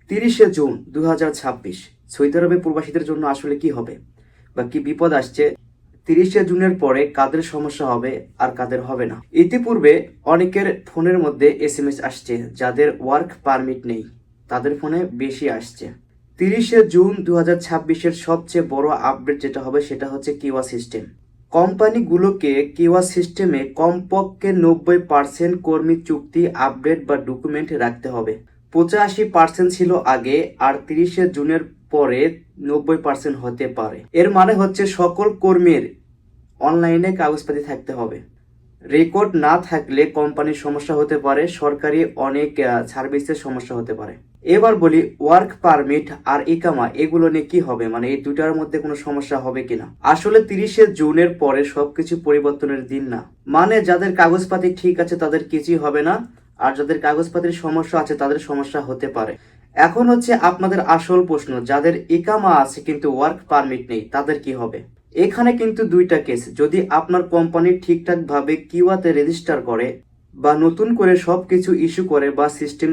30শে June 2026 Saudi আরবে প্রবাসীদের জন্য আসলে কি হবে বা কি বিপদ আসছে? 30শে জুনের পরে কাদের সমস্যা হবে আর কাদের হবে না? ইতিপূর্বে অনেকের ফোনের মধ্যে এসএমএস আসছে, যাদের ওয়ার্ক পারমিট নেই তাদের ফোনে বেশি আসছে। 30শে জুন 2026-এর সবচেয়ে বড় আপডেট যেটা হবে সেটা হচ্ছে কিওয়া সিস্টেম। কোম্পানিগুলোকে কিওয়া সিস্টেমে কমপক্ষে 90% কর্মী চুক্তি আপডেট বা ডকুমেন্ট রাখতে হবে। 85% ছিল আগে, আর 30শে জুনের পরে 90% হতে পারে। এর মানে হচ্ছে সকল কর্মীর অনলাইনে কাগজপাতি থাকতে হবে। রেকর্ড না থাকলে কোম্পানির সমস্যা হতে পারে, সরকারি অনেক সার্ভিসের সমস্যা হতে পারে। এবার বলি, ওয়ার্ক পারমিট আর ইকামা এগুলো নিয়ে কি হবে, মানে এই দুটার মধ্যে কোনো সমস্যা হবে কিনা? আসলে 30শে জুনের পরে সবকিছু পরিবর্তনের দিন না। মানে যাদের কাগজপাতি ঠিক আছে তাদের কিছুই হবে না, আর যাদের কাগজপাতির সমস্যা আছে তাদের সমস্যা হতে পারে। এখন হচ্ছে আপনাদের আসল প্রশ্ন, যাদের ইকামা আছে কিন্তু ওয়ার্ক পারমিট নেই তাদের কি হবে? এখানে কিন্তু দুইটা কেস। যদি আপনার কোম্পানি ঠিকঠাক ভাবে কিওয়াতে রেজিস্টার করে বা নতুন করে সবকিছু ইস্যু করে বা সিস্টেম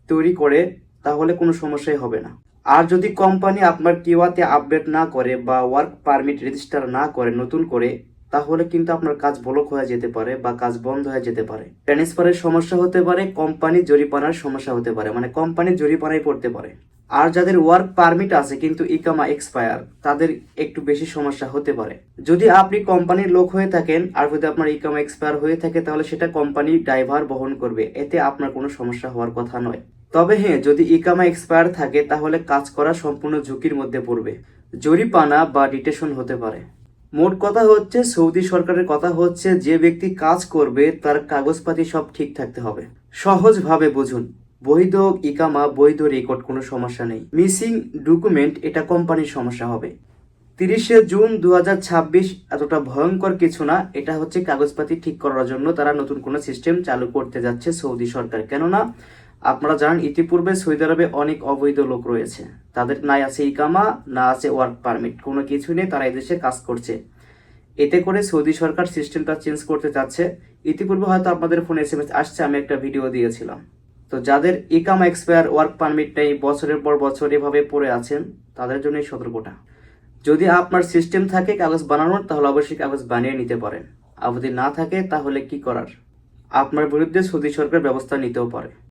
তৈরি করে, তাহলে কোনো সমস্যাই হবে না। আর যদি কোম্পানি আপনার কিওয়াতে আপডেট না করে বা ওয়ার্ক পারমিট রেজিস্টার না করে নতুন করে, তাহলে কিন্তু আপনার কাজ ব্লক হয়ে যেতে পারে বা কাজ বন্ধ হয়ে যেতে পারে। ট্রান্সফারের সমস্যা হতে পারে, কোম্পানি জরিমানার সমস্যা হতে পারে, মানে কোম্পানি জরিমানায় পড়তে পারে। আর যাদের ওয়ার্ক পারমিট আছে কিন্তু ইকামা এক্সপায়ার, তাদের একটু বেশি সমস্যা হতে পারে। যদি আপনি কোম্পানির লোক হয়ে থাকেন আর যদি আপনার ইকামা এক্সপায়ার হয়ে থাকে, তাহলে সেটা কোম্পানি ড্রাইভার বহন করবে, এতে আপনার কোনো সমস্যা হওয়ার কথা নয়। তবে হ্যাঁ, যদি ইকামা এক্সপায়ার থাকে তাহলে কাজ করা সম্পূর্ণ ঝুঁকির মধ্যে পড়বে, জরিমানা বা ডিটেশন হতে পারে। মোট কথা হচ্ছে, সৌদি সরকারের কথা হচ্ছে, যে ব্যক্তি কাজ করবে তার কাগজপাতি সব ঠিক থাকতে হবে। সহজভাবে বুঝুন, বৈধ ইকামা, বৈধ রেকর্ড, কোনো সমস্যা নেই। মিসিং ডকুমেন্ট, এটা কোম্পানির সমস্যা হবে। 30শে জুন 2026 এতটা ভয়ঙ্কর কিছু না, এটা হচ্ছে কাগজপাতি ঠিক করার জন্য তারা নতুন কোনো সিস্টেম চালু করতে যাচ্ছে সৌদি সরকার। কেননা আপনারা জানেন ইতিপূর্বে সৌদি আরবে অনেক অবৈধ লোক রয়েছে, তাদের নাই আছে ইকামা, না আছে ওয়ার্ক পারমিট, কোনো কিছু নেই, তারা এদেশে কাজ করছে। এতে করে সৌদি সরকার সিস্টেমটা চেঞ্জ করতে চাচ্ছে। ইতিপূর্বে হয়তো আপনাদের ফোনে এসএমএস আসছে, আমি একটা ভিডিও দিয়েছিলাম। তো যাদের ইকামা এক্সপায়ার, ওয়ার্ক পারমিট নেই, বছরের পর বছর এভাবে পড়ে আছেন, তাদের জন্য এই সতর্কটা। যদি আপনার সিস্টেম থাকে কাগজ বানানোর, তাহলে অবশ্যই কাগজ বানিয়ে নিতে পারেন। আর যদি না থাকে তাহলে কি করার? আপনার বিরুদ্ধে সৌদি সরকার ব্যবস্থা নিতেও পারে।